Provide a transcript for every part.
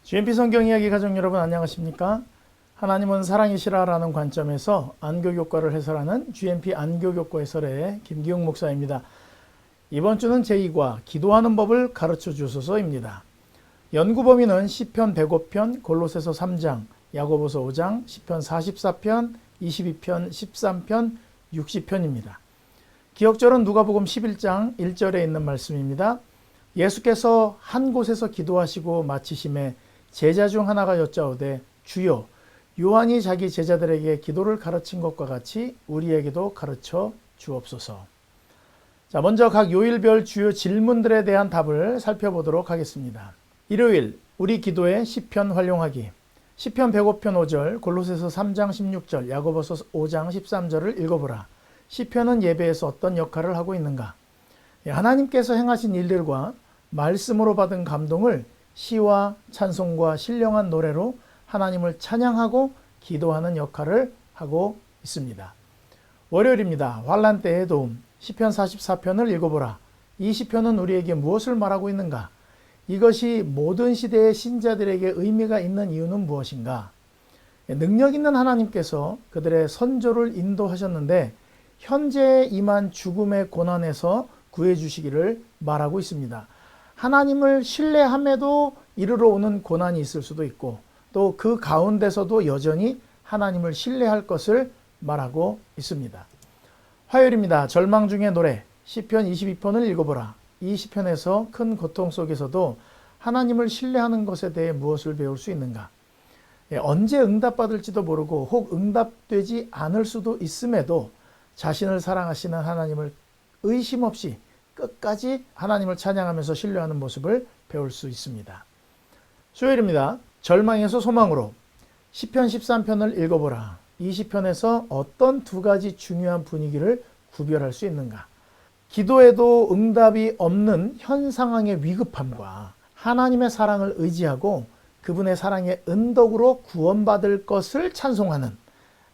GMP 성경 이야기 가족 여러분 안녕하십니까? 하나님은 사랑이시라라는 관점에서 안교교과를 해설하는 GMP 안교교과 해설의 김기용 목사입니다. 이번 주는 제2과 기도하는 법을 가르쳐 주소서입니다. 연구 범위는 시편 105편, 골로새서 3장, 야고보서 5장, 시편 44편, 22편, 13편, 60편입니다. 기억절은 누가복음 11장 1절에 있는 말씀입니다. 예수께서 한 곳에서 기도하시고 마치심에 제자 중 하나가 여짜오되 주여 요한이 자기 제자들에게 기도를 가르친 것과 같이 우리에게도 가르쳐 주옵소서. 자, 먼저 각 요일별 주요 질문들에 대한 답을 살펴보도록 하겠습니다. 일요일 우리 기도의 시편 활용하기. 시편 105편 5절, 골로새서 3장 16절, 야고보서 5장 13절을 읽어보라. 시편은 예배에서 어떤 역할을 하고 있는가? 하나님께서 행하신 일들과 말씀으로 받은 감동을 시와 찬송과 신령한 노래로 하나님을 찬양하고 기도하는 역할을 하고 있습니다. 월요일입니다. 환난 때의 도움. 시편 44편을 읽어보라. 이 시편은 우리에게 무엇을 말하고 있는가? 이것이 모든 시대의 신자들에게 의미가 있는 이유는 무엇인가? 능력 있는 하나님께서 그들의 선조를 인도하셨는데 현재 임한 죽음의 고난에서 구해주시기를 말하고 있습니다. 하나님을 신뢰함에도 이르러 오는 고난이 있을 수도 있고 또 그 가운데서도 여전히 하나님을 신뢰할 것을 말하고 있습니다. 화요일입니다. 절망 중의 노래 시편 22편을 읽어보라. 이 시편에서 큰 고통 속에서도 하나님을 신뢰하는 것에 대해 무엇을 배울 수 있는가? 언제 응답받을지도 모르고 혹 응답되지 않을 수도 있음에도 자신을 사랑하시는 하나님을 의심 없이 끝까지 하나님을 찬양하면서 신뢰하는 모습을 배울 수 있습니다. 수요일입니다. 절망에서 소망으로 시편 13편을 읽어보라. 이 시편에서 어떤 두 가지 중요한 분위기를 구별할 수 있는가? 기도에도 응답이 없는 현 상황의 위급함과 하나님의 사랑을 의지하고 그분의 사랑의 은덕으로 구원받을 것을 찬송하는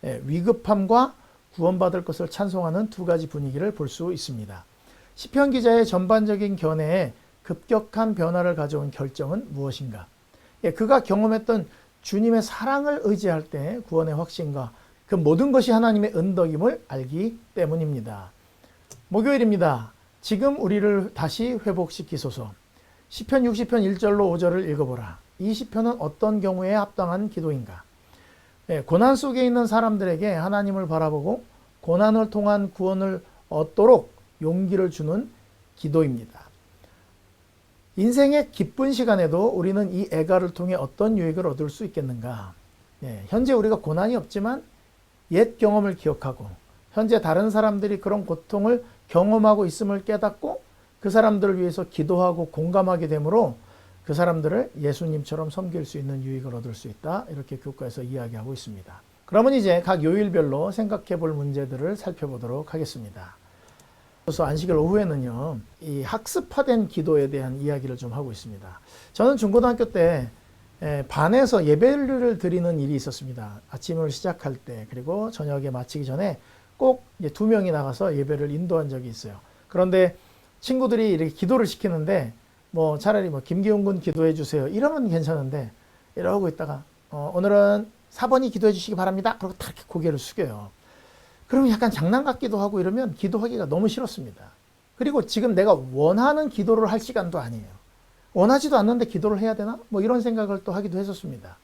위급함과 구원받을 것을 찬송하는 두 가지 분위기를 볼 수 있습니다. 시편 기자의 전반적인 견해에 급격한 변화를 가져온 결정은 무엇인가? 그가 경험했던 주님의 사랑을 의지할 때 구원의 확신과 그 모든 것이 하나님의 은덕임을 알기 때문입니다. 목요일입니다. 지금 우리를 다시 회복시키소서. 시편 60편 1절로 5절을 읽어보라. 이 시편은 어떤 경우에 합당한 기도인가? 고난 속에 있는 사람들에게 하나님을 바라보고 고난을 통한 구원을 얻도록 용기를 주는 기도입니다. 인생의 기쁜 시간에도 우리는 이 애가를 통해 어떤 유익을 얻을 수 있겠는가? 현재 우리가 고난이 없지만 옛 경험을 기억하고 현재 다른 사람들이 그런 고통을 경험하고 있음을 깨닫고 그 사람들을 위해서 기도하고 공감하게 되므로 그 사람들을 예수님처럼 섬길 수 있는 유익을 얻을 수 있다. 이렇게 교과에서 이야기하고 있습니다. 그러면 이제 각 요일별로 생각해 볼 문제들을 살펴보도록 하겠습니다. 그래서 안식일 오후에는요, 이 학습화된 기도에 대한 이야기를 좀 하고 있습니다. 저는 중고등학교 때 반에서 예배를 드리는 일이 있었습니다. 아침을 시작할 때 그리고 저녁에 마치기 전에 꼭 2명이 나가서 예배를 인도한 적이 있어요. 그런데 친구들이 이렇게 기도를 시키는데 차라리 김기용 군 기도해 주세요 이러면 괜찮은데 이러고 있다가 오늘은 4번이 기도해 주시기 바랍니다. 그리고 딱 이렇게 고개를 숙여요. 그러면 약간 장난 같기도 하고 이러면 기도하기가 너무 싫었습니다. 그리고 지금 내가 원하는 기도를 할 시간도 아니에요. 원하지도 않는데 기도를 해야 되나? 이런 생각을 또 하기도 했었습니다.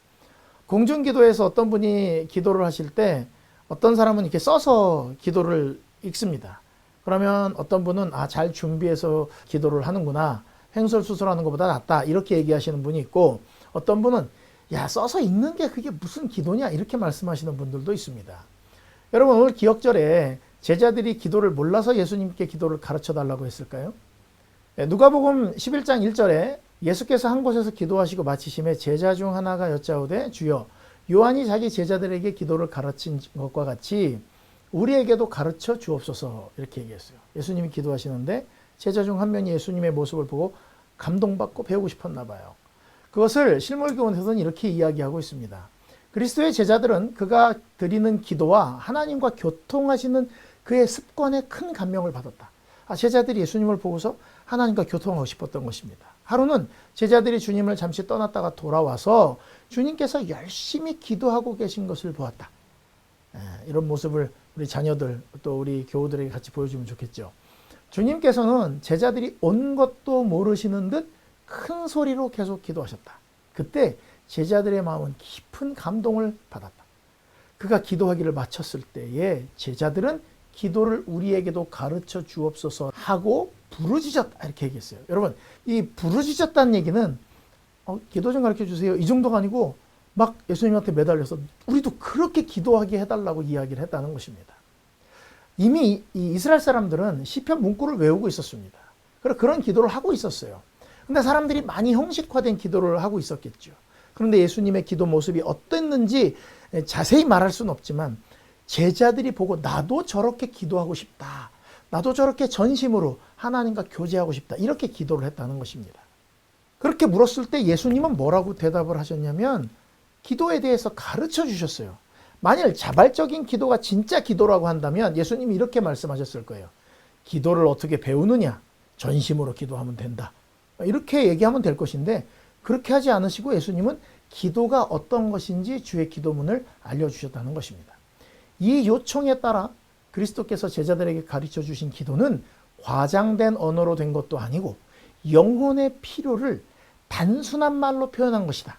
공중기도에서 어떤 분이 기도를 하실 때 어떤 사람은 이렇게 써서 기도를 읽습니다. 그러면 어떤 분은 잘 준비해서 기도를 하는구나. 횡설수설하는 것보다 낫다. 이렇게 얘기하시는 분이 있고 어떤 분은 써서 읽는 게 그게 무슨 기도냐 이렇게 말씀하시는 분들도 있습니다. 여러분 오늘 기억절에 제자들이 기도를 몰라서 예수님께 기도를 가르쳐 달라고 했을까요? 누가복음 11장 1절에 예수께서 한 곳에서 기도하시고 마치심에 제자 중 하나가 여짜오되 주여 요한이 자기 제자들에게 기도를 가르친 것과 같이 우리에게도 가르쳐 주옵소서 이렇게 얘기했어요. 예수님이 기도하시는데 제자 중 한 명이 예수님의 모습을 보고 감동받고 배우고 싶었나 봐요. 그것을 실물교훈에서는 이렇게 이야기하고 있습니다. 그리스도의 제자들은 그가 드리는 기도와 하나님과 교통하시는 그의 습관에 큰 감명을 받았다. 제자들이 예수님을 보고서 하나님과 교통하고 싶었던 것입니다. 하루는 제자들이 주님을 잠시 떠났다가 돌아와서 주님께서 열심히 기도하고 계신 것을 보았다. 이런 모습을 우리 자녀들 또 우리 교우들에게 같이 보여주면 좋겠죠. 주님께서는 제자들이 온 것도 모르시는 듯 큰 소리로 계속 기도하셨다. 그때 제자들의 마음은 깊은 감동을 받았다. 그가 기도하기를 마쳤을 때에 제자들은 기도를 우리에게도 가르쳐 주옵소서 하고 부르짖었다 이렇게 얘기했어요. 여러분, 이 부르짖었다는 얘기는 기도 좀 가르쳐 주세요 이 정도가 아니고 막 예수님한테 매달려서 우리도 그렇게 기도하게 해달라고 이야기를 했다는 것입니다. 이미 이 이스라엘 사람들은 시편 문구를 외우고 있었습니다. 그런 기도를 하고 있었어요. 근데 사람들이 많이 형식화된 기도를 하고 있었겠죠. 그런데 예수님의 기도 모습이 어땠는지 자세히 말할 수는 없지만 제자들이 보고 나도 저렇게 기도하고 싶다. 나도 저렇게 전심으로 하나님과 교제하고 싶다. 이렇게 기도를 했다는 것입니다. 그렇게 물었을 때 예수님은 뭐라고 대답을 하셨냐면 기도에 대해서 가르쳐 주셨어요. 만일 자발적인 기도가 진짜 기도라고 한다면 예수님이 이렇게 말씀하셨을 거예요. 기도를 어떻게 배우느냐? 전심으로 기도하면 된다. 이렇게 얘기하면 될 것인데 그렇게 하지 않으시고 예수님은 기도가 어떤 것인지 주의 기도문을 알려주셨다는 것입니다. 이 요청에 따라 그리스도께서 제자들에게 가르쳐 주신 기도는 과장된 언어로 된 것도 아니고 영혼의 필요를 단순한 말로 표현한 것이다.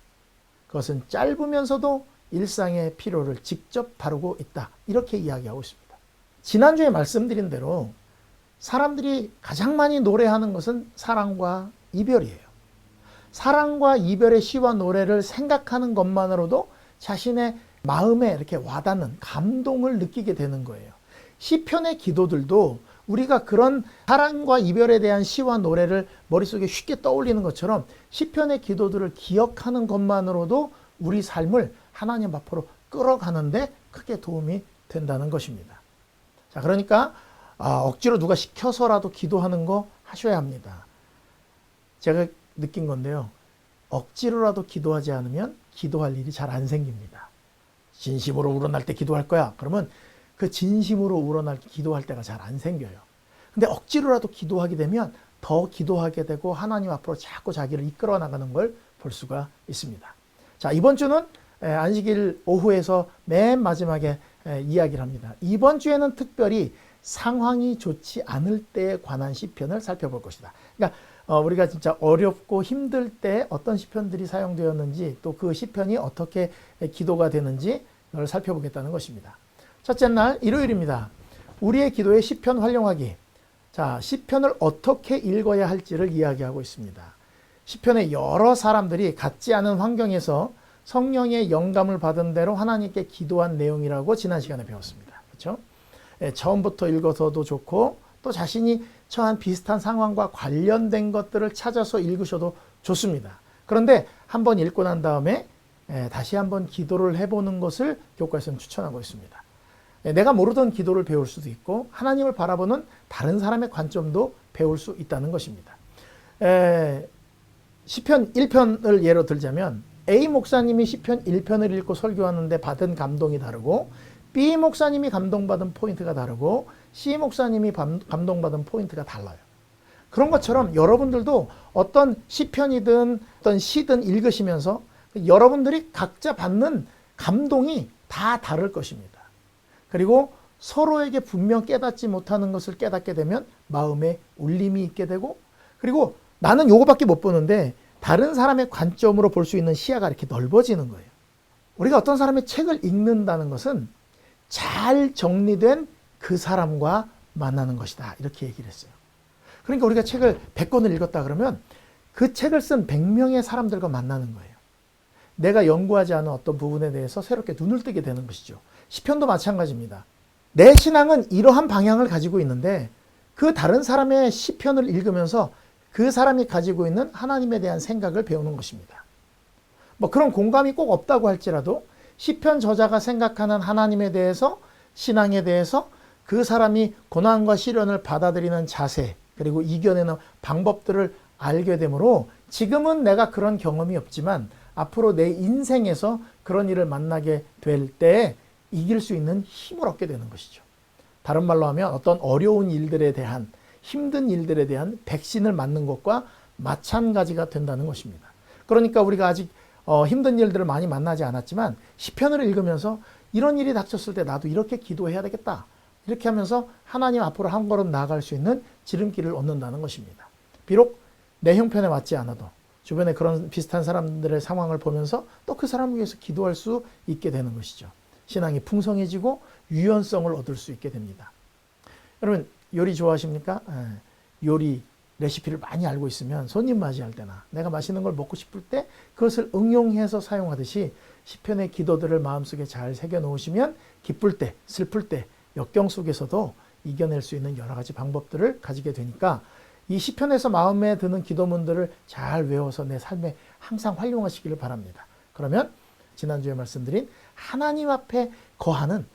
그것은 짧으면서도 일상의 필요를 직접 다루고 있다. 이렇게 이야기하고 있습니다. 지난주에 말씀드린 대로 사람들이 가장 많이 노래하는 것은 사랑과 이별이에요. 사랑과 이별의 시와 노래를 생각하는 것만으로도 자신의 마음에 이렇게 와닿는 감동을 느끼게 되는 거예요. 시편의 기도들도 우리가 그런 사랑과 이별에 대한 시와 노래를 머릿속에 쉽게 떠올리는 것처럼 시편의 기도들을 기억하는 것만으로도 우리 삶을 하나님 앞으로 끌어가는데 크게 도움이 된다는 것입니다. 자, 그러니까 억지로 누가 시켜서라도 기도하는 거 하셔야 합니다. 제가 느낀 건데요. 억지로라도 기도하지 않으면 기도할 일이 잘 안 생깁니다. 진심으로 우러날 때 기도할 거야. 그러면 그 진심으로 우러날 기도할 때가 잘 안 생겨요. 근데 억지로라도 기도하게 되면 더 기도하게 되고 하나님 앞으로 자꾸 자기를 이끌어 나가는 걸 볼 수가 있습니다. 자, 이번 주는 안식일 오후에서 맨 마지막에 이야기를 합니다. 이번 주에는 특별히 상황이 좋지 않을 때에 관한 시편을 살펴볼 것이다. 그러니까 우리가 진짜 어렵고 힘들 때 어떤 시편들이 사용되었는지 또 그 시편이 어떻게 기도가 되는지 를 살펴보겠다는 것입니다. 첫째 날 일요일입니다. 우리의 기도의 시편 활용하기. 자, 시편을 어떻게 읽어야 할지를 이야기하고 있습니다. 시편의 여러 사람들이 같지 않은 환경에서 성령의 영감을 받은 대로 하나님께 기도한 내용이라고 지난 시간에 배웠습니다. 그렇죠? 처음부터 읽어서도 좋고 또 자신이 처한 비슷한 상황과 관련된 것들을 찾아서 읽으셔도 좋습니다. 그런데 한번 읽고 난 다음에 다시 한번 기도를 해보는 것을 교과에서는 추천하고 있습니다. 내가 모르던 기도를 배울 수도 있고 하나님을 바라보는 다른 사람의 관점도 배울 수 있다는 것입니다. 시편 1편을 예로 들자면 A 목사님이 시편 1편을 읽고 설교하는데 받은 감동이 다르고 B 목사님이 감동받은 포인트가 다르고 C 목사님이 감동받은 포인트가 달라요. 그런 것처럼 여러분들도 어떤 시편이든 어떤 시든 읽으시면서 여러분들이 각자 받는 감동이 다 다를 것입니다. 그리고 서로에게 분명 깨닫지 못하는 것을 깨닫게 되면 마음에 울림이 있게 되고 그리고 나는 요거밖에 못 보는데 다른 사람의 관점으로 볼 수 있는 시야가 이렇게 넓어지는 거예요. 우리가 어떤 사람의 책을 읽는다는 것은 잘 정리된 그 사람과 만나는 것이다. 이렇게 얘기를 했어요. 그러니까 우리가 책을 100권을 읽었다 그러면 그 책을 쓴 100명의 사람들과 만나는 거예요. 내가 연구하지 않은 어떤 부분에 대해서 새롭게 눈을 뜨게 되는 것이죠. 시편도 마찬가지입니다. 내 신앙은 이러한 방향을 가지고 있는데 그 다른 사람의 시편을 읽으면서 그 사람이 가지고 있는 하나님에 대한 생각을 배우는 것입니다. 뭐 그런 공감이 꼭 없다고 할지라도 시편 저자가 생각하는 하나님에 대해서 신앙에 대해서 그 사람이 고난과 시련을 받아들이는 자세 그리고 이겨내는 방법들을 알게 되므로 지금은 내가 그런 경험이 없지만 앞으로 내 인생에서 그런 일을 만나게 될 때 이길 수 있는 힘을 얻게 되는 것이죠. 다른 말로 하면 어떤 어려운 일들에 대한 힘든 일들에 대한 백신을 맞는 것과 마찬가지가 된다는 것입니다. 그러니까 우리가 아직 힘든 일들을 많이 만나지 않았지만 시편을 읽으면서 이런 일이 닥쳤을 때 나도 이렇게 기도해야 되겠다. 이렇게 하면서 하나님 앞으로 한 걸음 나아갈 수 있는 지름길을 얻는다는 것입니다. 비록 내 형편에 맞지 않아도 주변에 그런 비슷한 사람들의 상황을 보면서 또 그 사람을 위해서 기도할 수 있게 되는 것이죠. 신앙이 풍성해지고 유연성을 얻을 수 있게 됩니다. 여러분 요리 좋아하십니까? 요리 레시피를 많이 알고 있으면 손님 맞이할 때나 내가 맛있는 걸 먹고 싶을 때 그것을 응용해서 사용하듯이 시편의 기도들을 마음속에 잘 새겨 놓으시면 기쁠 때, 슬플 때, 역경 속에서도 이겨낼 수 있는 여러 가지 방법들을 가지게 되니까 이 시편에서 마음에 드는 기도문들을 잘 외워서 내 삶에 항상 활용하시기를 바랍니다. 그러면 지난주에 말씀드린 하나님 앞에 거하는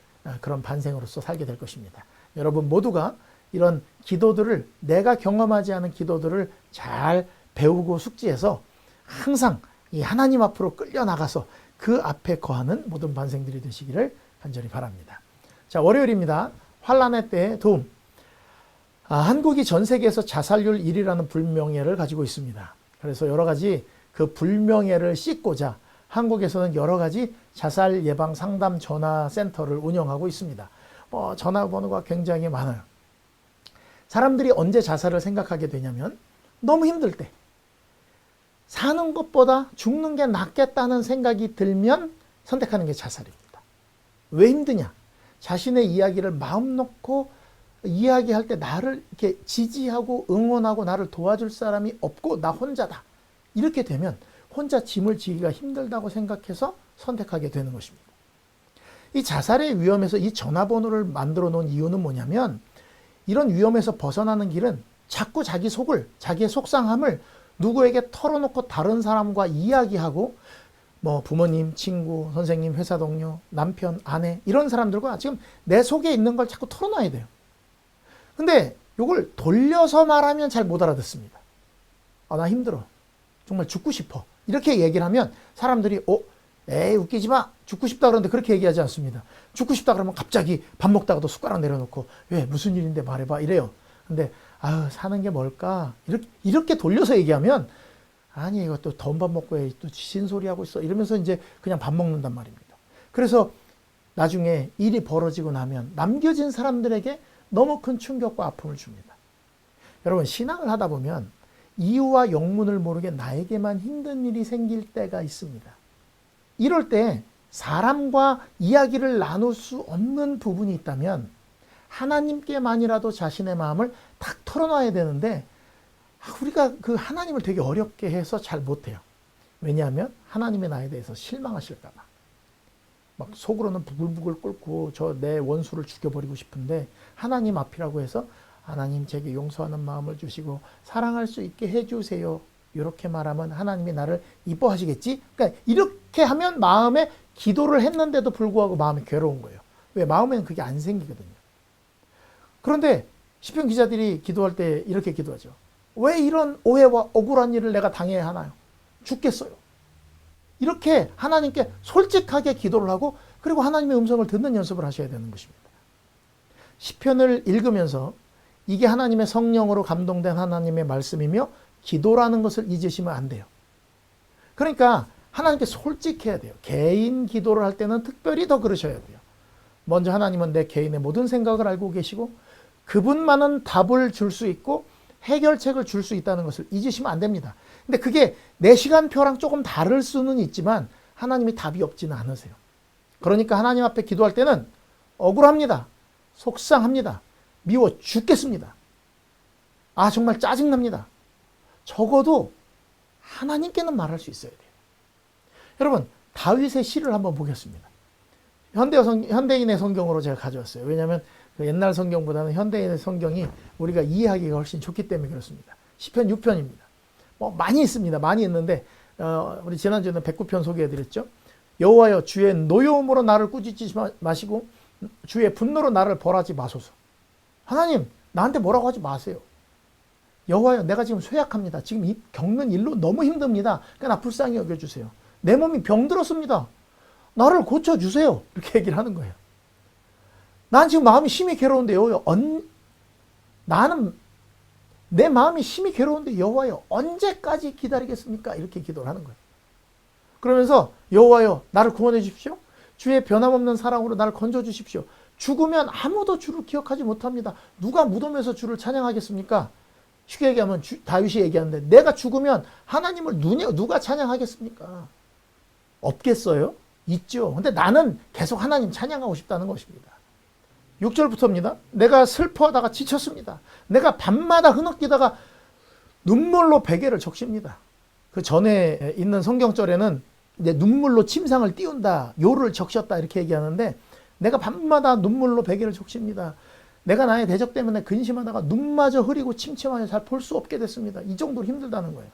그런 반생으로서 살게 될 것입니다. 여러분 모두가 이런 기도들을 내가 경험하지 않은 기도들을 잘 배우고 숙지해서 항상 이 하나님 앞으로 끌려나가서 그 앞에 거하는 모든 반생들이 되시기를 간절히 바랍니다. 자, 월요일입니다. 환란의 때의 도움. 한국이 전 세계에서 자살률 1위라는 불명예를 가지고 있습니다. 그래서 여러 가지 그 불명예를 씻고자 한국에서는 여러 가지 자살 예방 상담 전화센터를 운영하고 있습니다. 전화번호가 굉장히 많아요. 사람들이 언제 자살을 생각하게 되냐면 너무 힘들 때, 사는 것보다 죽는 게 낫겠다는 생각이 들면 선택하는 게 자살입니다. 왜 힘드냐? 자신의 이야기를 마음 놓고 이야기할 때 나를 이렇게 지지하고 응원하고 나를 도와줄 사람이 없고 나 혼자다. 이렇게 되면 혼자 짐을 지기가 힘들다고 생각해서 선택하게 되는 것입니다. 이 자살의 위험에서 이 전화번호를 만들어 놓은 이유는 뭐냐면 이런 위험에서 벗어나는 길은 자꾸 자기 속을, 자기의 속상함을 누구에게 털어놓고 다른 사람과 이야기하고 부모님, 친구, 선생님, 회사 동료, 남편, 아내 이런 사람들과 지금 내 속에 있는 걸 자꾸 털어놔야 돼요. 근데 이걸 돌려서 말하면 잘 못 알아듣습니다. 나 힘들어. 정말 죽고 싶어. 이렇게 얘기를 하면 사람들이 에이 웃기지 마. 죽고 싶다 그러는데 그렇게 얘기하지 않습니다. 죽고 싶다 그러면 갑자기 밥 먹다가도 숟가락 내려놓고 왜 무슨 일인데 말해봐 이래요. 근데 사는 게 뭘까? 이렇게 돌려서 얘기하면 아니 이것도 더운 밥 먹고 또 신소리 하고 있어 이러면서 이제 그냥 밥 먹는단 말입니다. 그래서 나중에 일이 벌어지고 나면 남겨진 사람들에게 너무 큰 충격과 아픔을 줍니다. 여러분 신앙을 하다 보면 이유와 영문을 모르게 나에게만 힘든 일이 생길 때가 있습니다. 이럴 때 사람과 이야기를 나눌 수 없는 부분이 있다면 하나님께만이라도 자신의 마음을 탁 털어놔야 되는데 우리가 그 하나님을 되게 어렵게 해서 잘 못해요. 왜냐하면 하나님의 나에 대해서 실망하실까 봐. 막 속으로는 부글부글 끓고 저 내 원수를 죽여버리고 싶은데 하나님 앞이라고 해서 하나님 제게 용서하는 마음을 주시고 사랑할 수 있게 해주세요. 이렇게 말하면 하나님이 나를 이뻐하시겠지? 그러니까 이렇게 하면 마음에 기도를 했는데도 불구하고 마음이 괴로운 거예요. 왜? 마음에는 그게 안 생기거든요. 그런데 시편 기자들이 기도할 때 이렇게 기도하죠. 왜 이런 오해와 억울한 일을 내가 당해야 하나요? 죽겠어요. 이렇게 하나님께 솔직하게 기도를 하고 그리고 하나님의 음성을 듣는 연습을 하셔야 되는 것입니다. 시편을 읽으면서 이게 하나님의 성령으로 감동된 하나님의 말씀이며 기도라는 것을 잊으시면 안 돼요. 그러니까 하나님께 솔직해야 돼요. 개인 기도를 할 때는 특별히 더 그러셔야 돼요. 먼저 하나님은 내 개인의 모든 생각을 알고 계시고 그분만은 답을 줄 수 있고 해결책을 줄 수 있다는 것을 잊으시면 안 됩니다. 근데 그게 내 시간표랑 조금 다를 수는 있지만 하나님이 답이 없지는 않으세요. 그러니까 하나님 앞에 기도할 때는 억울합니다. 속상합니다. 미워 죽겠습니다. 정말 짜증납니다. 적어도 하나님께는 말할 수 있어야 돼요. 여러분 다윗의 시를 한번 보겠습니다. 현대인의 성경으로 제가 가져왔어요. 왜냐하면 옛날 성경보다는 현대인의 성경이 우리가 이해하기가 훨씬 좋기 때문에 그렇습니다. 시편 6편입니다. 많이 있습니다. 많이 있는데 우리 지난주에는 109편 소개해드렸죠. 여호와여 주의 노여움으로 나를 꾸짖지 마시고 주의 분노로 나를 벌하지 마소서. 하나님 나한테 뭐라고 하지 마세요. 여호와여 내가 지금 쇠약합니다. 지금 겪는 일로 너무 힘듭니다. 그러니까 나 불쌍히 여겨주세요. 내 몸이 병들었습니다. 나를 고쳐주세요. 이렇게 얘기를 하는 거예요. 난 지금 마음이 심히 괴로운데요. 나는 내 마음이 심히 괴로운데 여호와여 언제까지 기다리겠습니까? 이렇게 기도를 하는 거예요. 그러면서 여호와여 나를 구원해 주십시오. 주의 변함없는 사랑으로 나를 건져 주십시오. 죽으면 아무도 주를 기억하지 못합니다. 누가 무덤에서 주를 찬양하겠습니까? 쉽게 얘기하면 다윗이 얘기하는데 내가 죽으면 하나님을 누가 찬양하겠습니까? 없겠어요? 있죠. 근데 나는 계속 하나님 찬양하고 싶다는 것입니다. 6절부터입니다. 내가 슬퍼하다가 지쳤습니다. 내가 밤마다 흐느끼다가 눈물로 베개를 적십니다. 그 전에 있는 성경절에는 이제 눈물로 침상을 띄운다, 요를 적셨다 이렇게 얘기하는데 내가 밤마다 눈물로 베개를 적십니다. 내가 나의 대적 때문에 근심하다가 눈마저 흐리고 침침하여 잘 볼 수 없게 됐습니다. 이 정도로 힘들다는 거예요.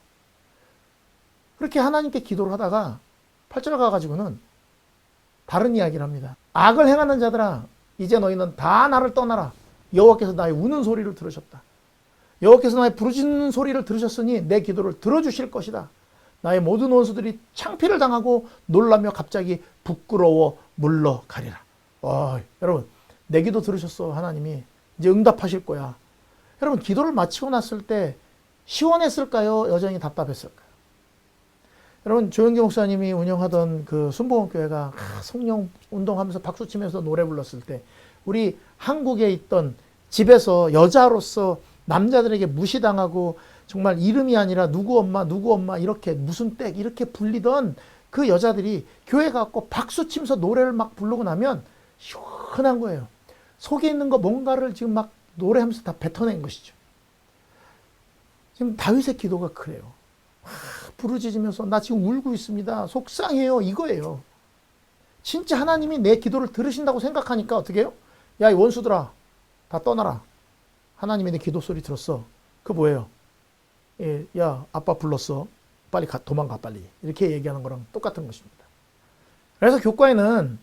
그렇게 하나님께 기도를 하다가 8절 가가지고는 다른 이야기를 합니다. 악을 행하는 자들아 이제 너희는 다 나를 떠나라. 여호와께서 나의 우는 소리를 들으셨다. 여호와께서 나의 부르짖는 소리를 들으셨으니 내 기도를 들어주실 것이다. 나의 모든 원수들이 창피를 당하고 놀라며 갑자기 부끄러워 물러가리라. 여러분 내 기도 들으셨어. 하나님이 이제 응답하실 거야. 여러분 기도를 마치고 났을 때 시원했을까요? 여전히 답답했을까요? 여러분 조영기 목사님이 운영하던 그 순복음교회가 성령 운동하면서 박수치면서 노래 불렀을 때 우리 한국에 있던 집에서 여자로서 남자들에게 무시당하고 정말 이름이 아니라 누구 엄마 이렇게 무슨 댁 이렇게 불리던 그 여자들이 교회 가고 박수치면서 노래를 막 부르고 나면 시원한 거예요. 속에 있는 거 뭔가를 지금 막 노래하면서 다 뱉어낸 것이죠. 지금 다윗의 기도가 그래요. 부르짖으면서 나 지금 울고 있습니다. 속상해요. 이거예요. 진짜 하나님이 내 기도를 들으신다고 생각하니까 어떻게 해요? 야, 이 원수들아 다 떠나라. 하나님이 내 기도 소리 들었어. 그거 뭐예요? 야, 아빠 불렀어. 빨리 도망가 빨리. 이렇게 얘기하는 거랑 똑같은 것입니다. 그래서 교과에는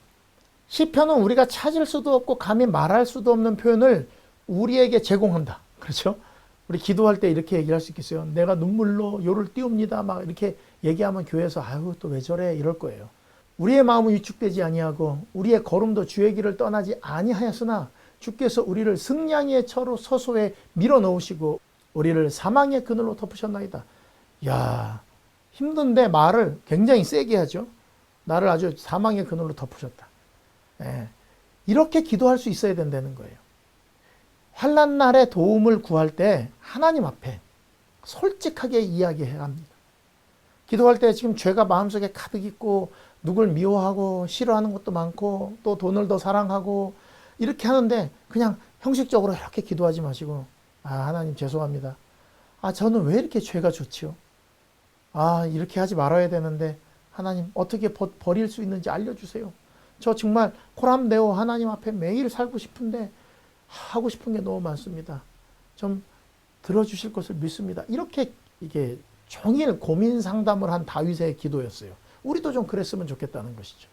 시편은 우리가 찾을 수도 없고 감히 말할 수도 없는 표현을 우리에게 제공한다. 그렇죠? 우리 기도할 때 이렇게 얘기할 수 있겠어요. 내가 눈물로 요를 띄웁니다. 막 이렇게 얘기하면 교회에서 아유 또 왜 저래 이럴 거예요. 우리의 마음은 위축되지 아니하고 우리의 걸음도 주의 길을 떠나지 아니하였으나 주께서 우리를 승량의 처로 서소에 밀어넣으시고 우리를 사망의 그늘로 덮으셨나이다. 야, 힘든데 말을 굉장히 세게 하죠. 나를 아주 사망의 그늘로 덮으셨다. 이렇게 기도할 수 있어야 된다는 거예요. 환난 날에 도움을 구할 때 하나님 앞에 솔직하게 이야기해야 합니다. 기도할 때 지금 죄가 마음속에 가득 있고 누굴 미워하고 싫어하는 것도 많고 또 돈을 더 사랑하고 이렇게 하는데 그냥 형식적으로 이렇게 기도하지 마시고 하나님 죄송합니다. 저는 왜 이렇게 죄가 좋지요? 이렇게 하지 말아야 되는데 하나님 어떻게 버릴 수 있는지 알려주세요. 저 정말 코람데오 하나님 앞에 매일 살고 싶은데 하고 싶은 게 너무 많습니다. 좀 들어주실 것을 믿습니다. 이렇게 이게 종일 고민 상담을 한 다윗의 기도였어요. 우리도 좀 그랬으면 좋겠다는 것이죠.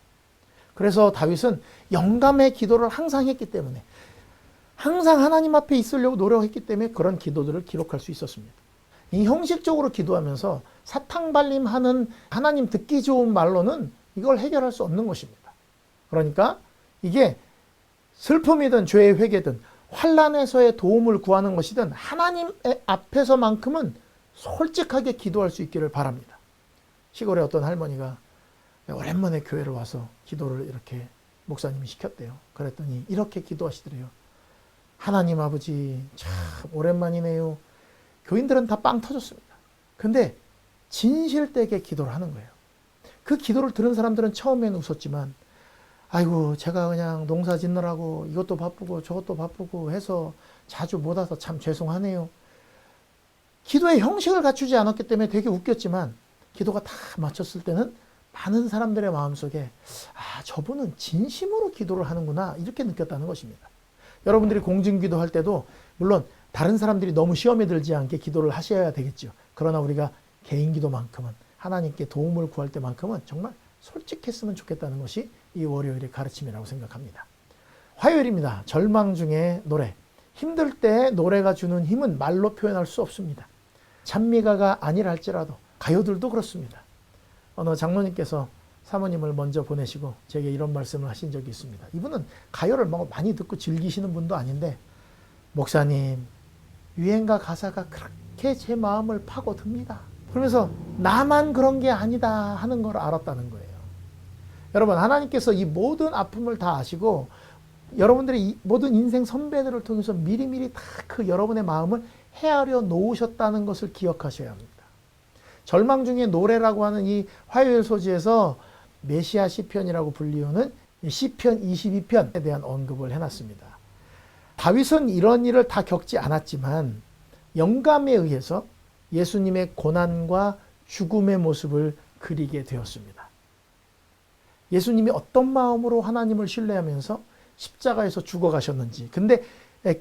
그래서 다윗은 영감의 기도를 항상 했기 때문에 항상 하나님 앞에 있으려고 노력했기 때문에 그런 기도들을 기록할 수 있었습니다. 이 형식적으로 기도하면서 사탕발림하는 하나님 듣기 좋은 말로는 이걸 해결할 수 없는 것입니다. 그러니까 이게 슬픔이든 죄의 회개든 환난에서의 도움을 구하는 것이든 하나님의 앞에서만큼은 솔직하게 기도할 수 있기를 바랍니다. 시골에 어떤 할머니가 오랜만에 교회를 와서 기도를 이렇게 목사님이 시켰대요. 그랬더니 이렇게 기도하시더래요. 하나님 아버지 참 오랜만이네요. 교인들은 다 빵 터졌습니다. 근데 진실되게 기도를 하는 거예요. 그 기도를 들은 사람들은 처음에는 웃었지만 아이고 제가 그냥 농사 짓느라고 이것도 바쁘고 저것도 바쁘고 해서 자주 못 와서 참 죄송하네요. 기도의 형식을 갖추지 않았기 때문에 되게 웃겼지만 기도가 다 마쳤을 때는 많은 사람들의 마음속에 저분은 진심으로 기도를 하는구나 이렇게 느꼈다는 것입니다. 여러분들이 공중기도 할 때도 물론 다른 사람들이 너무 시험에 들지 않게 기도를 하셔야 되겠죠. 그러나 우리가 개인기도만큼은 하나님께 도움을 구할 때만큼은 정말 솔직했으면 좋겠다는 것이 이 월요일의 가르침이라고 생각합니다. 화요일입니다. 절망 중에 노래. 힘들 때 노래가 주는 힘은 말로 표현할 수 없습니다. 찬미가가 아니라 할지라도 가요들도 그렇습니다. 어느 장로님께서 사모님을 먼저 보내시고 제게 이런 말씀을 하신 적이 있습니다. 이분은 가요를 많이 듣고 즐기시는 분도 아닌데 목사님 유행가 가사가 그렇게 제 마음을 파고듭니다. 그러면서 나만 그런 게 아니다 하는 걸 알았다는 거예요. 여러분, 하나님께서 이 모든 아픔을 다 아시고 여러분들의 이 모든 인생 선배들을 통해서 미리미리 다 그 여러분의 마음을 헤아려 놓으셨다는 것을 기억하셔야 합니다. 절망 중에 노래라고 하는 이 화요일 소지에서 메시아 시편이라고 불리우는 시편 22편에 대한 언급을 해놨습니다. 다윗은 이런 일을 다 겪지 않았지만 영감에 의해서 예수님의 고난과 죽음의 모습을 그리게 되었습니다. 예수님이 어떤 마음으로 하나님을 신뢰하면서 십자가에서 죽어가셨는지, 근데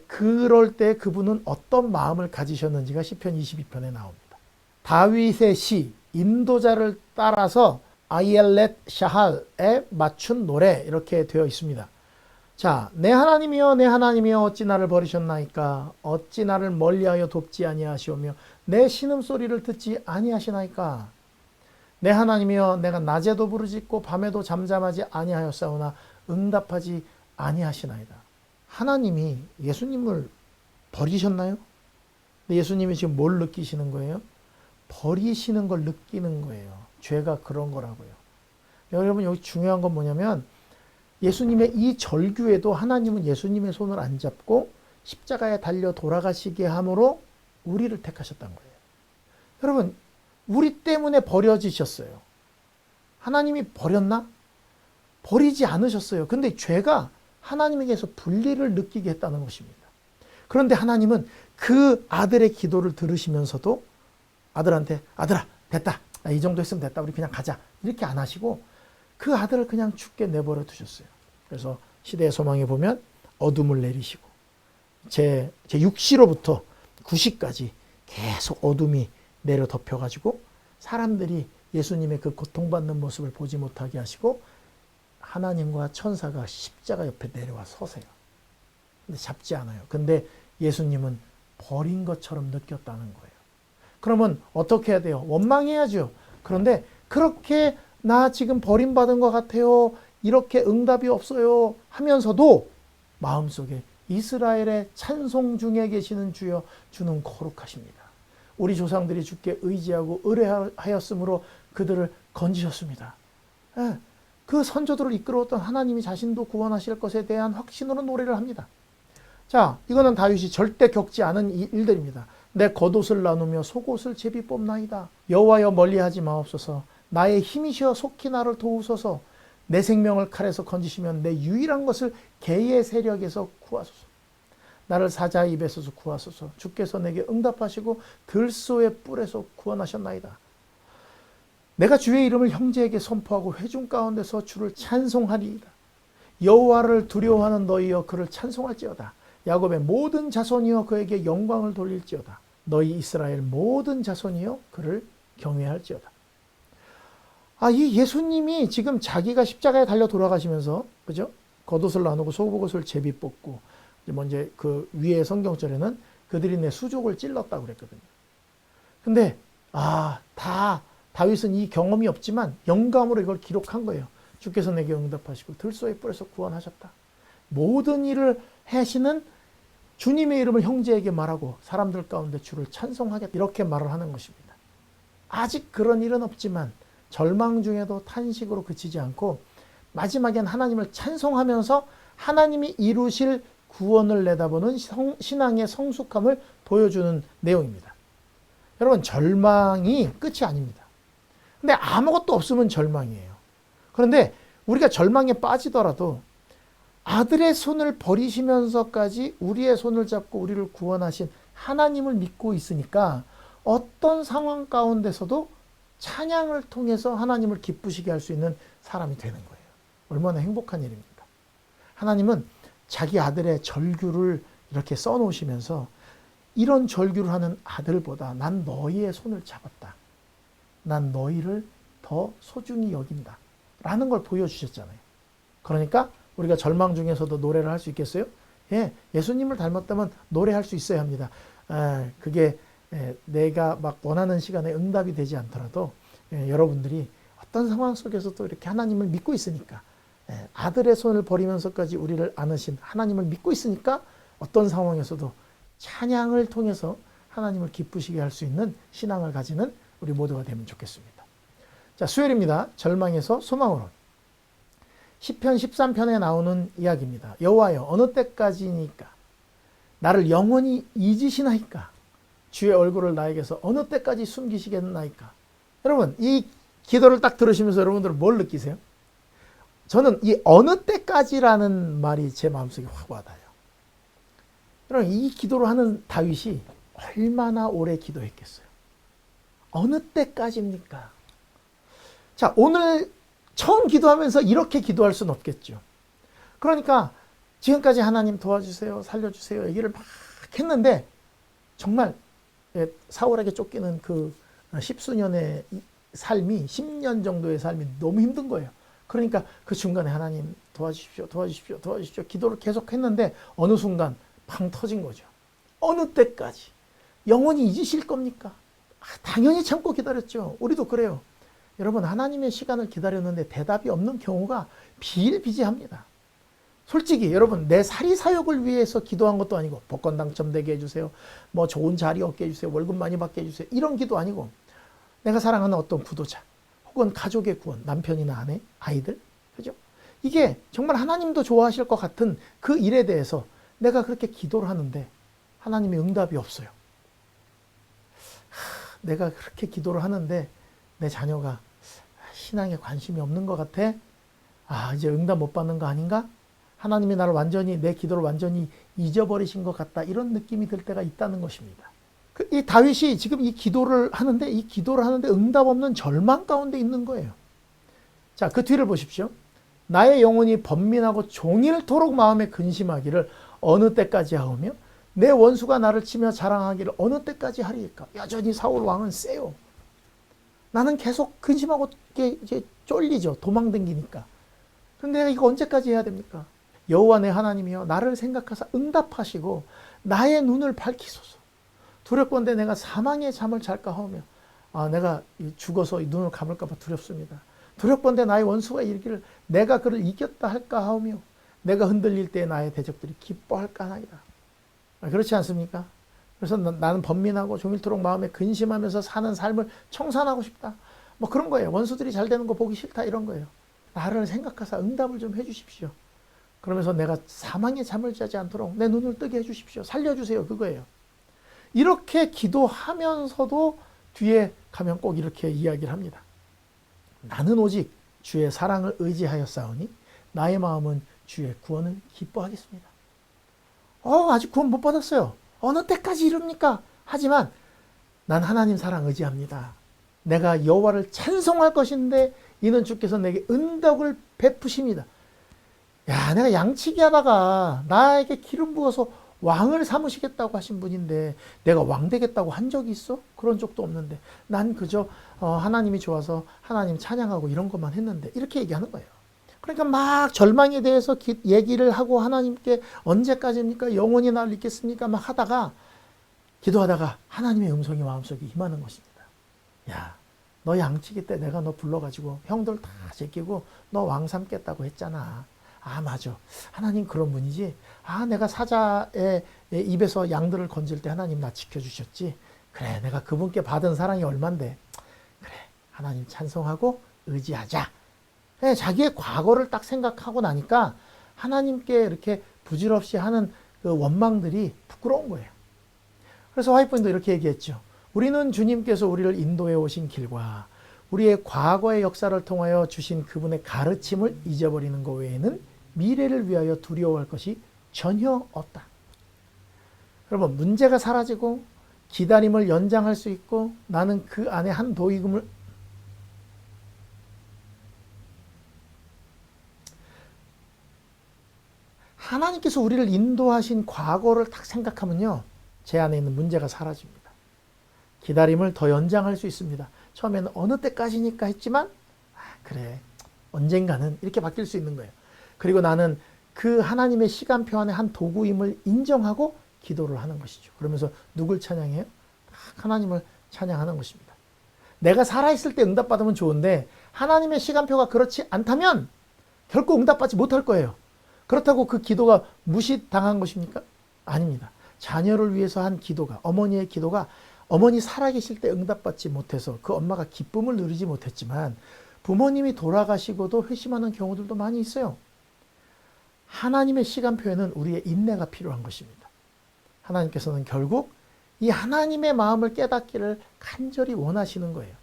그럴 때 그분은 어떤 마음을 가지셨는지가 시편 22편에 나옵니다. 다윗의 시 인도자를 따라서 아이엘렛 샤할에 맞춘 노래 이렇게 되어 있습니다. 자, 내 하나님이여 내 하나님이여 어찌 나를 버리셨나이까, 어찌 나를 멀리하여 돕지 아니하시오며 내 신음소리를 듣지 아니하시나이까. 내 하나님이여 내가 낮에도 부르짖고 밤에도 잠잠하지 아니하였사오나 응답하지 아니하시나이다. 하나님이 예수님을 버리셨나요? 예수님이 지금 뭘 느끼시는 거예요? 버리시는 걸 느끼는 거예요. 죄가 그런 거라고요. 여러분, 여기 중요한 건 뭐냐면 예수님의 이 절규에도 하나님은 예수님의 손을 안 잡고 십자가에 달려 돌아가시게 함으로 우리를 택하셨다는 거예요. 여러분, 우리 때문에 버려지셨어요. 하나님이 버렸나? 버리지 않으셨어요. 근데 죄가 하나님에게서 분리를 느끼게 했다는 것입니다. 그런데 하나님은 그 아들의 기도를 들으시면서도 아들한테 아들아 됐다. 이 정도 했으면 됐다. 우리 그냥 가자. 이렇게 안 하시고 그 아들을 그냥 죽게 내버려 두셨어요. 그래서 시대의 소망에 보면 어둠을 내리시고 제 6시로부터 9시까지 계속 어둠이 내려 덮여가지고 사람들이 예수님의 그 고통받는 모습을 보지 못하게 하시고 하나님과 천사가 십자가 옆에 내려와 서세요. 근데 잡지 않아요. 근데 예수님은 버린 것처럼 느꼈다는 거예요. 그러면 어떻게 해야 돼요? 원망해야죠. 그런데 그렇게 나 지금 버림받은 것 같아요. 이렇게 응답이 없어요. 하면서도 마음속에 이스라엘의 찬송 중에 계시는 주여 주는 거룩하십니다. 우리 조상들이 주께 의지하고 의뢰하였으므로 그들을 건지셨습니다. 예, 그 선조들을 이끌어왔던 하나님이 자신도 구원하실 것에 대한 확신으로 노래를 합니다. 자, 이거는 다윗이 절대 겪지 않은 일들입니다. 내 겉옷을 나누며 속옷을 제비 뽑나이다. 여호와여 멀리하지 마옵소서. 나의 힘이시여 속히 나를 도우소서. 내 생명을 칼에서 건지시면 내 유일한 것을 개의 세력에서 구하소서. 나를 사자의 입에서 구하소서. 주께서 내게 응답하시고 들소의 뿔에서 구원하셨나이다. 내가 주의 이름을 형제에게 선포하고 회중 가운데서 주를 찬송하리이다. 여호와를 두려워하는 너희여 그를 찬송할지어다. 야곱의 모든 자손이여 그에게 영광을 돌릴지어다. 너희 이스라엘 모든 자손이여 그를 경외할지어다. 이 예수님이 지금 자기가 십자가에 달려 돌아가시면서, 그죠? 겉옷을 나누고 속옷을 제비 뽑고, 이제 그 위에 성경절에는 그들이 내 수족을 찔렀다고 그랬거든요. 근데, 다윗은 이 경험이 없지만 영감으로 이걸 기록한 거예요. 주께서 내게 응답하시고 들소의 뿔에서 구원하셨다. 모든 일을 하시는 주님의 이름을 형제에게 말하고 사람들 가운데 주를 찬송하겠다. 이렇게 말을 하는 것입니다. 아직 그런 일은 없지만 절망 중에도 탄식으로 그치지 않고 마지막엔 하나님을 찬송하면서 하나님이 이루실 구원을 내다보는 신앙의 성숙함을 보여주는 내용입니다. 여러분, 절망이 끝이 아닙니다. 근데 아무것도 없으면 절망이에요. 그런데 우리가 절망에 빠지더라도 아들의 손을 버리시면서까지 우리의 손을 잡고 우리를 구원하신 하나님을 믿고 있으니까 어떤 상황 가운데서도 찬양을 통해서 하나님을 기쁘시게 할 수 있는 사람이 되는 거예요. 얼마나 행복한 일입니까? 하나님은 자기 아들의 절규를 이렇게 써놓으시면서 이런 절규를 하는 아들보다 난 너희의 손을 잡았다. 난 너희를 더 소중히 여긴다. 라는 걸 보여주셨잖아요. 그러니까 우리가 절망 중에서도 노래를 할 수 있겠어요? 예, 예수님을 닮았다면 노래할 수 있어야 합니다. 그게 내가 막 원하는 시간에 응답이 되지 않더라도 여러분들이 어떤 상황 속에서도 이렇게 하나님을 믿고 있으니까 아들의 손을 버리면서까지 우리를 안으신 하나님을 믿고 있으니까 어떤 상황에서도 찬양을 통해서 하나님을 기쁘시게 할 수 있는 신앙을 가지는 우리 모두가 되면 좋겠습니다. 자, 수요일입니다. 절망에서 소망으로. 시편 13편에 나오는 이야기입니다. 여호와여, 어느 때까지니까 나를 영원히 잊으시나이까? 주의 얼굴을 나에게서 어느 때까지 숨기시겠나이까? 여러분, 이 기도를 딱 들으시면서 여러분들은 뭘 느끼세요? 저는 이 어느 때까지라는 말이 제 마음속에 확 와닿아요. 여러분, 이 기도를 하는 다윗이 얼마나 오래 기도했겠어요? 어느 때까지입니까? 자, 오늘 처음 기도하면서 이렇게 기도할 수는 없겠죠. 그러니까 지금까지 하나님 도와주세요, 살려주세요 얘기를 막 했는데 정말 사울에게 쫓기는 그 십수년의 삶이 10년 정도의 삶이 너무 힘든 거예요. 그러니까 그 중간에 하나님 도와주십시오, 도와주십시오, 도와주십시오 기도를 계속 했는데 어느 순간 팡 터진 거죠. 어느 때까지? 영원히 잊으실 겁니까? 당연히 참고 기다렸죠. 우리도 그래요. 여러분, 하나님의 시간을 기다렸는데 대답이 없는 경우가 비일비재합니다. 솔직히 여러분, 내 사리사욕을 위해서 기도한 것도 아니고 복권 당첨되게 해주세요, 뭐 좋은 자리 얻게 해주세요, 월급 많이 받게 해주세요, 이런 기도 아니고 내가 사랑하는 어떤 구도자 혹은 가족의 구원, 남편이나 아내, 아이들, 그죠? 이게 정말 하나님도 좋아하실 것 같은 그 일에 대해서 내가 그렇게 기도를 하는데 하나님의 응답이 없어요. 내가 그렇게 기도를 하는데 내 자녀가 신앙에 관심이 없는 것 같아. 이제 응답 못 받는 거 아닌가? 하나님이 나를 완전히, 내 기도를 완전히 잊어버리신 것 같다. 이런 느낌이 들 때가 있다는 것입니다. 이 다윗이 지금 이 기도를 하는데 응답 없는 절망 가운데 있는 거예요. 자, 그 뒤를 보십시오. 나의 영혼이 번민하고 종일토록 마음에 근심하기를 어느 때까지 하오며 내 원수가 나를 치며 자랑하기를 어느 때까지 하리이까? 여전히 사울 왕은 세요. 나는 계속 근심하고 이제 쫄리죠. 도망다니니까. 그런데 내가 이거 언제까지 해야 됩니까? 여호와 내 하나님이여, 나를 생각하사 응답하시고 나의 눈을 밝히소서. 두렵건대 내가 사망의 잠을 잘까 하오며, 내가 죽어서 눈을 감을까 봐 두렵습니다. 두렵건대 나의 원수가 이르기를 내가 그를 이겼다 할까 하오며 내가 흔들릴 때 나의 대적들이 기뻐할까 하나이다. 그렇지 않습니까? 그래서 나는 번민하고 종일토록 마음에 근심하면서 사는 삶을 청산하고 싶다. 뭐 그런 거예요. 원수들이 잘 되는 거 보기 싫다, 이런 거예요. 나를 생각하사 응답을 좀 해주십시오. 그러면서 내가 사망의 잠을 자지 않도록 내 눈을 뜨게 해주십시오. 살려주세요. 그거예요. 이렇게 기도하면서도 뒤에 가면 꼭 이렇게 이야기를 합니다. 나는 오직 주의 사랑을 의지하여 싸우니 나의 마음은 주의 구원을 기뻐하겠습니다. 아직 구원 못 받았어요. 어느 때까지 이럽니까? 하지만 난 하나님 사랑 의지합니다. 내가 여호와를 찬송할 것인데 이는 주께서 내게 은덕을 베푸십니다. 야, 내가 양치기 하다가 나에게 기름 부어서 왕을 삼으시겠다고 하신 분인데 내가 왕 되겠다고 한 적이 있어? 그런 적도 없는데 난 그저 하나님이 좋아서 하나님 찬양하고 이런 것만 했는데, 이렇게 얘기하는 거예요. 그러니까 막 절망에 대해서 얘기를 하고 하나님께 언제까지입니까? 영원히 나를 잊겠습니까? 막 하다가 기도하다가 하나님의 음성이 마음속에 임하는 것입니다. 야, 너 양치기 때 내가 너 불러가지고 형들 다 제끼고 너 왕 삼겠다고 했잖아. 맞아. 하나님 그런 분이지. 내가 사자의 입에서 양들을 건질 때 하나님 나 지켜주셨지. 그래, 내가 그분께 받은 사랑이 얼만데. 그래, 하나님 찬송하고 의지하자. 자기의 과거를 딱 생각하고 나니까 하나님께 이렇게 부질없이 하는 그 원망들이 부끄러운 거예요. 그래서 와이프도 이렇게 얘기했죠. 우리는 주님께서 우리를 인도해 오신 길과 우리의 과거의 역사를 통하여 주신 그분의 가르침을 잊어버리는 것 외에는 미래를 위하여 두려워할 것이 전혀 없다. 여러분, 문제가 사라지고 기다림을 연장할 수 있고 나는 그 안에 한 도의금을 하나님께서 우리를 인도하신 과거를 딱 생각하면요, 제 안에 있는 문제가 사라집니다. 기다림을 더 연장할 수 있습니다. 처음에는 어느 때까지니까 했지만 그래, 언젠가는 이렇게 바뀔 수 있는 거예요. 그리고 나는 그 하나님의 시간표 안에 한 도구임을 인정하고 기도를 하는 것이죠. 그러면서 누굴 찬양해요? 하나님을 찬양하는 것입니다. 내가 살아있을 때 응답받으면 좋은데 하나님의 시간표가 그렇지 않다면 결코 응답받지 못할 거예요. 그렇다고 그 기도가 무시당한 것입니까? 아닙니다. 자녀를 위해서 한 기도가, 어머니의 기도가 어머니 살아계실 때 응답받지 못해서 그 엄마가 기쁨을 누리지 못했지만 부모님이 돌아가시고도 회심하는 경우들도 많이 있어요. 하나님의 시간표에는 우리의 인내가 필요한 것입니다. 하나님께서는 결국 이 하나님의 마음을 깨닫기를 간절히 원하시는 거예요.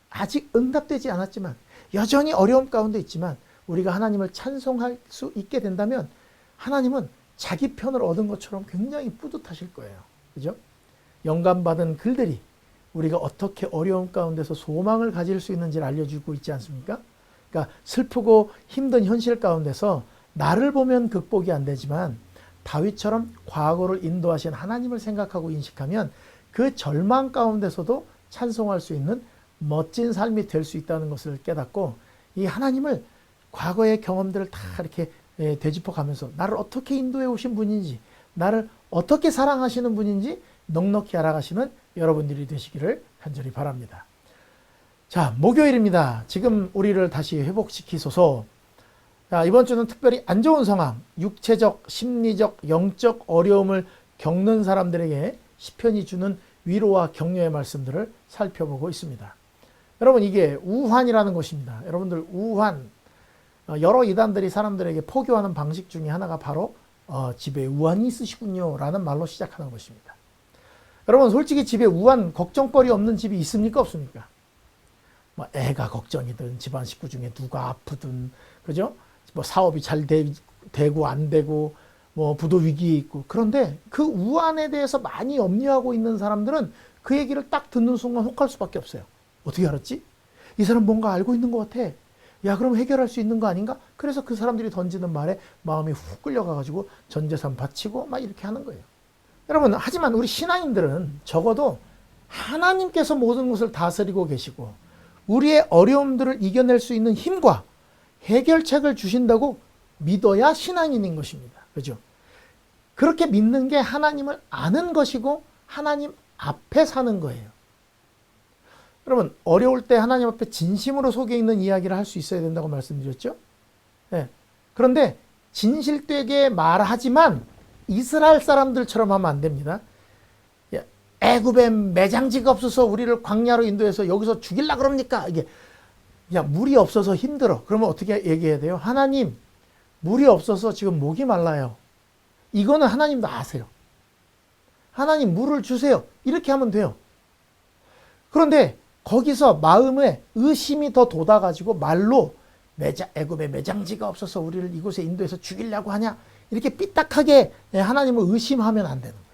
아직 응답되지 않았지만 여전히 어려움 가운데 있지만 우리가 하나님을 찬송할 수 있게 된다면 하나님은 자기 편을 얻은 것처럼 굉장히 뿌듯하실 거예요. 그죠? 영감받은 글들이 우리가 어떻게 어려움 가운데서 소망을 가질 수 있는지를 알려주고 있지 않습니까? 그러니까 슬프고 힘든 현실 가운데서 나를 보면 극복이 안 되지만 다윗처럼 과거를 인도하신 하나님을 생각하고 인식하면 그 절망 가운데서도 찬송할 수 있는 멋진 삶이 될 수 있다는 것을 깨닫고 이 하나님을 과거의 경험들을 다 이렇게 되짚어 가면서 나를 어떻게 인도해 오신 분인지, 나를 어떻게 사랑하시는 분인지 넉넉히 알아가시는 여러분들이 되시기를 간절히 바랍니다. 자, 목요일입니다. 지금 우리를 다시 회복시키소서. 자, 이번 주는 특별히 안 좋은 상황, 육체적, 심리적, 영적 어려움을 겪는 사람들에게 시편이 주는 위로와 격려의 말씀들을 살펴보고 있습니다. 여러분, 이게 우환이라는 것입니다. 여러분들, 우환, 여러 이단들이 사람들에게 포교하는 방식 중에 하나가 바로 집에 우환이 있으시군요 라는 말로 시작하는 것입니다. 여러분, 솔직히 집에 우환, 걱정거리 없는 집이 있습니까, 없습니까? 뭐 애가 걱정이든 집안 식구 중에 누가 아프든, 그죠? 뭐 사업이 잘 되고 안 되고 뭐 부도 위기에 있고. 그런데 그 우환에 대해서 많이 염려하고 있는 사람들은 그 얘기를 딱 듣는 순간 혹할 수밖에 없어요. 어떻게 알았지? 이 사람 뭔가 알고 있는 것 같아. 야, 그럼 해결할 수 있는 거 아닌가? 그래서 그 사람들이 던지는 말에 마음이 훅 끌려가가지고 전 재산 바치고 막 이렇게 하는 거예요. 여러분, 하지만 우리 신앙인들은 적어도 하나님께서 모든 것을 다스리고 계시고 우리의 어려움들을 이겨낼 수 있는 힘과 해결책을 주신다고 믿어야 신앙인인 것입니다. 그죠? 그렇게 믿는 게 하나님을 아는 것이고 하나님 앞에 사는 거예요. 여러분, 어려울 때 하나님 앞에 진심으로 속에 있는 이야기를 할 수 있어야 된다고 말씀드렸죠? 네. 그런데 진실되게 말하지만 이스라엘 사람들처럼 하면 안 됩니다. 애굽에 매장지가 없어서 우리를 광야로 인도해서 여기서 죽일라 그럽니까? 이게 야, 물이 없어서 힘들어. 그러면 어떻게 얘기해야 돼요? 하나님, 물이 없어서 지금 목이 말라요. 이거는 하나님도 아세요. 하나님, 물을 주세요. 이렇게 하면 돼요. 그런데 거기서 마음에 의심이 더 돋아가지고 말로 애굽에 매장지가 없어서 우리를 이곳에 인도해서 죽이려고 하냐? 이렇게 삐딱하게 하나님을 의심하면 안 되는 거예요.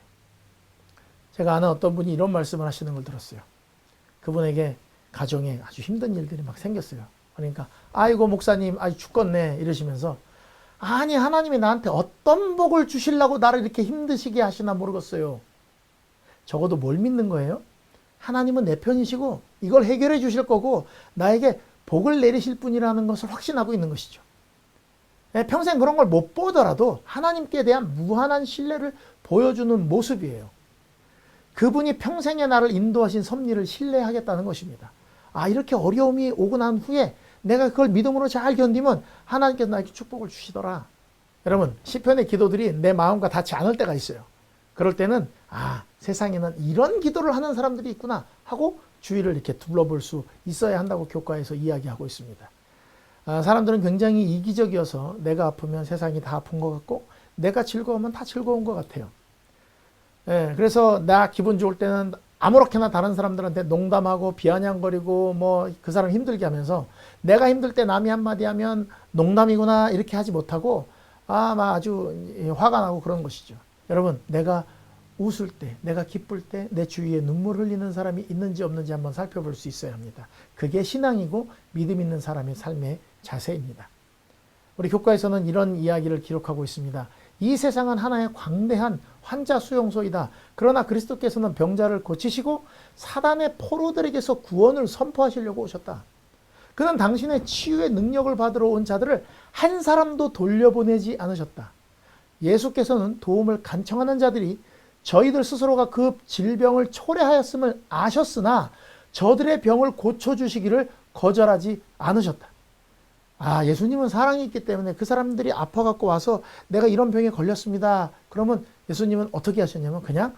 제가 아는 어떤 분이 이런 말씀을 하시는 걸 들었어요. 그분에게 가정에 아주 힘든 일들이 막 생겼어요. 그러니까 아이고 목사님 아이 죽겠네 이러시면서 아니 하나님이 나한테 어떤 복을 주시려고 나를 이렇게 힘드시게 하시나 모르겠어요. 적어도 뭘 믿는 거예요? 하나님은 내 편이시고 이걸 해결해 주실 거고 나에게 복을 내리실 분이라는 것을 확신하고 있는 것이죠. 평생 그런 걸 못 보더라도 하나님께 대한 무한한 신뢰를 보여주는 모습이에요. 그분이 평생에 나를 인도하신 섭리를 신뢰하겠다는 것입니다. 아, 이렇게 어려움이 오고 난 후에 내가 그걸 믿음으로 잘 견디면 하나님께서 나에게 축복을 주시더라. 여러분, 시편의 기도들이 내 마음과 닿지 않을 때가 있어요. 그럴 때는 아, 세상에는 이런 기도를 하는 사람들이 있구나 하고 주위를 이렇게 둘러볼 수 있어야 한다고 교과에서 이야기하고 있습니다. 사람들은 굉장히 이기적이어서 내가 아프면 세상이 다 아픈 것 같고 내가 즐거우면 다 즐거운 것 같아요. 그래서 나 기분 좋을 때는 아무렇게나 다른 사람들한테 농담하고 비아냥거리고 뭐 그 사람 힘들게 하면서 내가 힘들 때 남이 한마디 하면 농담이구나 이렇게 하지 못하고 막 아주 화가 나고 그런 것이죠. 여러분, 내가 웃을 때, 내가 기쁠 때 내 주위에 눈물 흘리는 사람이 있는지 없는지 한번 살펴볼 수 있어야 합니다. 그게 신앙이고 믿음 있는 사람의 삶의 자세입니다. 우리 교과에서는 이런 이야기를 기록하고 있습니다. 이 세상은 하나의 광대한 환자 수용소이다. 그러나 그리스도께서는 병자를 고치시고 사단의 포로들에게서 구원을 선포하시려고 오셨다. 그는 당신의 치유의 능력을 받으러 온 자들을 한 사람도 돌려보내지 않으셨다. 예수께서는 도움을 간청하는 자들이 저희들 스스로가 그 질병을 초래하였음을 아셨으나 저들의 병을 고쳐주시기를 거절하지 않으셨다. 예수님은 사랑이 있기 때문에 그 사람들이 아파갖고 와서 내가 이런 병에 걸렸습니다. 그러면 예수님은 어떻게 하셨냐면 그냥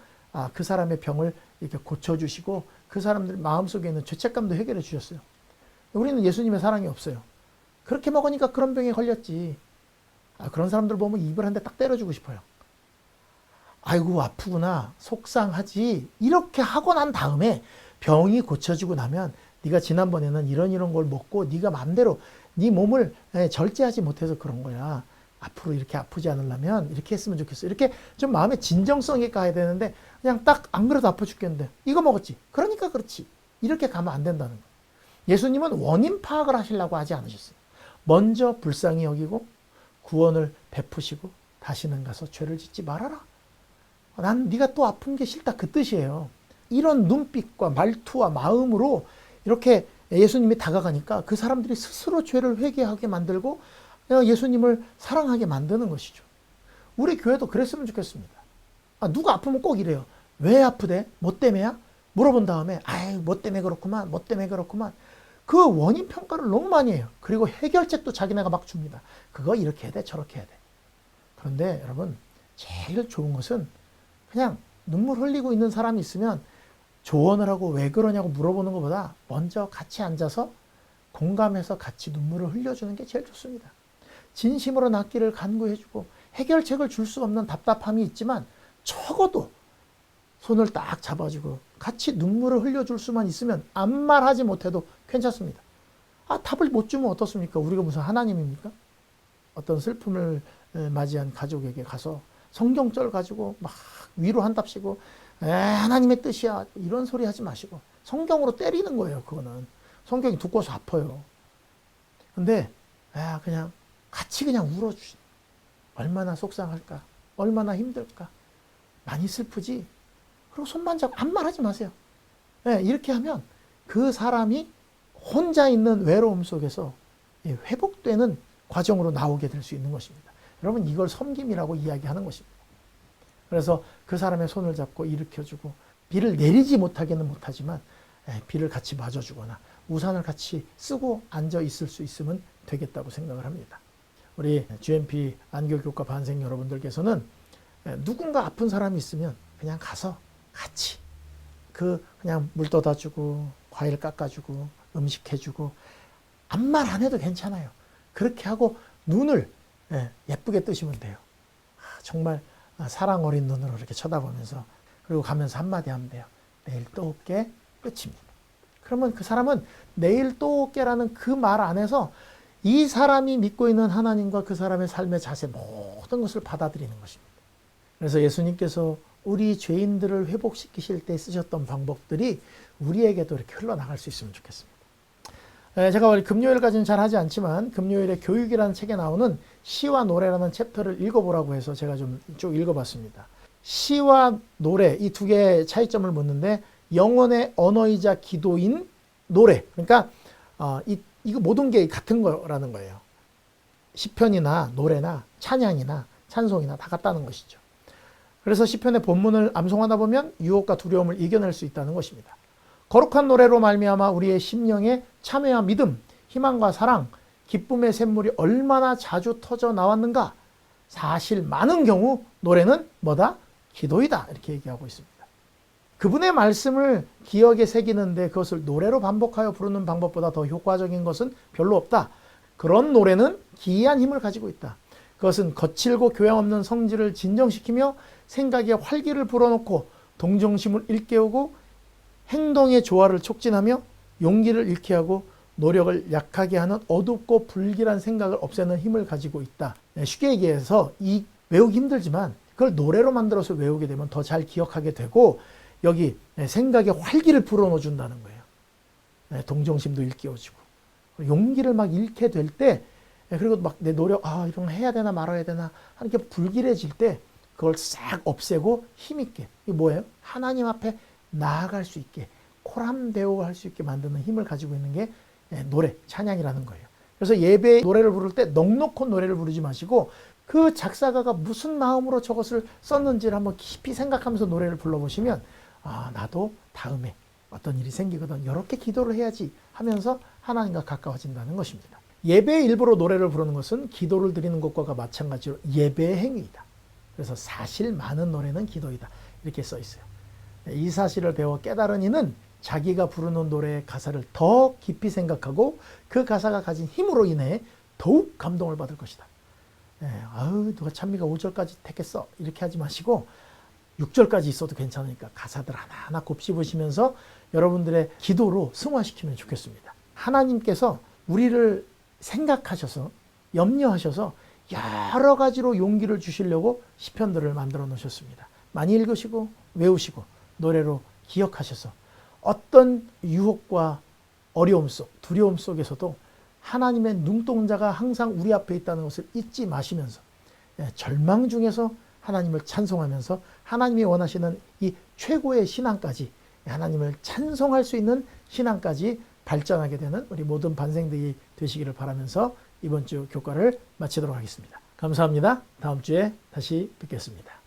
그 사람의 병을 이렇게 고쳐주시고 그 사람들 마음속에 있는 죄책감도 해결해 주셨어요. 우리는 예수님의 사랑이 없어요. 그렇게 먹으니까 그런 병에 걸렸지. 그런 사람들 보면 입을 한 대 딱 때려주고 싶어요. 아이고 아프구나 속상하지 이렇게 하고 난 다음에 병이 고쳐지고 나면 네가 지난번에는 이런 걸 먹고 네가 마음대로 네 몸을 절제하지 못해서 그런 거야. 앞으로 이렇게 아프지 않으려면 이렇게 했으면 좋겠어. 이렇게 좀 마음의 진정성이 가야 되는데 그냥 딱 안 그래도 아파 죽겠는데 이거 먹었지. 그러니까 그렇지. 이렇게 가면 안 된다는 거예요. 예수님은 원인 파악을 하시려고 하지 않으셨어요. 먼저 불쌍히 여기고 구원을 베푸시고 다시는 가서 죄를 짓지 말아라. 난 네가 또 아픈 게 싫다 그 뜻이에요. 이런 눈빛과 말투와 마음으로 이렇게 예수님이 다가가니까 그 사람들이 스스로 죄를 회개하게 만들고 예수님을 사랑하게 만드는 것이죠. 우리 교회도 그랬으면 좋겠습니다. 누가 아프면 꼭 이래요. 왜 아프대? 뭐 때문에야? 물어본 다음에 아이 뭐 때문에 그렇구만 뭐 때문에 그렇구만. 그 원인 평가를 너무 많이 해요. 그리고 해결책도 자기네가 막 줍니다. 그거 이렇게 해야 돼 저렇게 해야 돼. 그런데 여러분 제일 좋은 것은 그냥 눈물 흘리고 있는 사람이 있으면 조언을 하고 왜 그러냐고 물어보는 것보다 먼저 같이 앉아서 공감해서 같이 눈물을 흘려주는 게 제일 좋습니다. 진심으로 낫기를 간구해주고 해결책을 줄 수 없는 답답함이 있지만 적어도 손을 딱 잡아주고 같이 눈물을 흘려줄 수만 있으면 아무 말 하지 못해도 괜찮습니다. 답을 못 주면 어떻습니까? 우리가 무슨 하나님입니까? 어떤 슬픔을 맞이한 가족에게 가서 성경절 가지고 막 위로한답시고 하나님의 뜻이야 이런 소리 하지 마시고 성경으로 때리는 거예요. 그거는 성경이 두꺼워서 아파요. 근데 그냥 같이 그냥 울어주시. 얼마나 속상할까 얼마나 힘들까 많이 슬프지. 그리고 손만 잡고 아무 말 하지 마세요. 이렇게 하면 그 사람이 혼자 있는 외로움 속에서 회복되는 과정으로 나오게 될 수 있는 것입니다. 여러분 이걸 섬김이라고 이야기하는 것입니다. 그래서 그 사람의 손을 잡고 일으켜주고 비를 내리지 못하기는 못하지만 비를 같이 맞아주거나 우산을 같이 쓰고 앉아 있을 수 있으면 되겠다고 생각을 합니다. 우리 GMP 안교교과 반생 여러분들께서는 누군가 아픈 사람이 있으면 그냥 가서 같이 그냥 물 떠다주고 과일 깎아주고 음식 해주고 아무 말 안 해도 괜찮아요. 그렇게 하고 눈을 예쁘게 뜨시면 돼요. 정말 사랑 어린 눈으로 이렇게 쳐다보면서 그리고 가면서 한마디 하면 돼요. 내일 또 올게. 끝입니다. 그러면 그 사람은 내일 또 올게라는 그 말 안에서 이 사람이 믿고 있는 하나님과 그 사람의 삶의 자세 모든 것을 받아들이는 것입니다. 그래서 예수님께서 우리 죄인들을 회복시키실 때 쓰셨던 방법들이 우리에게도 이렇게 흘러나갈 수 있으면 좋겠습니다. 제가 원래 금요일까지는 잘 하지 않지만 금요일에 교육이라는 책에 나오는 시와 노래라는 챕터를 읽어보라고 해서 제가 좀 쭉 읽어봤습니다. 시와 노래 이 두 개의 차이점을 묻는데 영혼의 언어이자 기도인 노래. 그러니까 이거 모든 게 같은 거라는 거예요. 시편이나 노래나 찬양이나 찬송이나 다 같다는 것이죠. 그래서 시편의 본문을 암송하다 보면 유혹과 두려움을 이겨낼 수 있다는 것입니다. 거룩한 노래로 말미암아 우리의 심령에 참회와 믿음, 희망과 사랑, 기쁨의 샘물이 얼마나 자주 터져 나왔는가. 사실 많은 경우 노래는 뭐다? 기도이다. 이렇게 얘기하고 있습니다. 그분의 말씀을 기억에 새기는데 그것을 노래로 반복하여 부르는 방법보다 더 효과적인 것은 별로 없다. 그런 노래는 기이한 힘을 가지고 있다. 그것은 거칠고 교양 없는 성질을 진정시키며 생각에 활기를 불어넣고 동정심을 일깨우고 행동의 조화를 촉진하며 용기를 잃게 하고 노력을 약하게 하는 어둡고 불길한 생각을 없애는 힘을 가지고 있다. 쉽게 얘기해서 이 외우기 힘들지만 그걸 노래로 만들어서 외우게 되면 더 잘 기억하게 되고 여기 생각에 활기를 불어넣어 준다는 거예요. 동정심도 일깨워지고 용기를 막 잃게 될 때 그리고 막 내 노력 이런 거 해야 되나 말아야 되나 하는 게 불길해질 때 그걸 싹 없애고 힘있게 이게 뭐예요? 하나님 앞에 나아갈 수 있게 코람대오 할 수 있게 만드는 힘을 가지고 있는 게 노래, 찬양이라는 거예요. 그래서 예배 노래를 부를 때 넉넉한 노래를 부르지 마시고 그 작사가가 무슨 마음으로 저것을 썼는지를 한번 깊이 생각하면서 노래를 불러보시면 나도 다음에 어떤 일이 생기거든 이렇게 기도를 해야지 하면서 하나님과 가까워진다는 것입니다. 예배의 일부로 노래를 부르는 것은 기도를 드리는 것과 마찬가지로 예배의 행위이다. 그래서 사실 많은 노래는 기도이다. 이렇게 써 있어요. 이 사실을 배워 깨달은 이는 자기가 부르는 노래의 가사를 더 깊이 생각하고 그 가사가 가진 힘으로 인해 더욱 감동을 받을 것이다. 아유, 누가 찬미가 5절까지 택했어. 이렇게 하지 마시고 6절까지 있어도 괜찮으니까 가사들 하나하나 곱씹으시면서 여러분들의 기도로 승화시키면 좋겠습니다. 하나님께서 우리를 생각하셔서 염려하셔서 여러 가지로 용기를 주시려고 시편들을 만들어 놓으셨습니다. 많이 읽으시고 외우시고 노래로 기억하셔서 어떤 유혹과 어려움 속, 두려움 속에서도 하나님의 눈동자가 항상 우리 앞에 있다는 것을 잊지 마시면서 절망 중에서 하나님을 찬송하면서 하나님이 원하시는 이 최고의 신앙까지, 하나님을 찬송할 수 있는 신앙까지 발전하게 되는 우리 모든 반생들이 되시기를 바라면서 이번 주 교과를 마치도록 하겠습니다. 감사합니다. 다음 주에 다시 뵙겠습니다.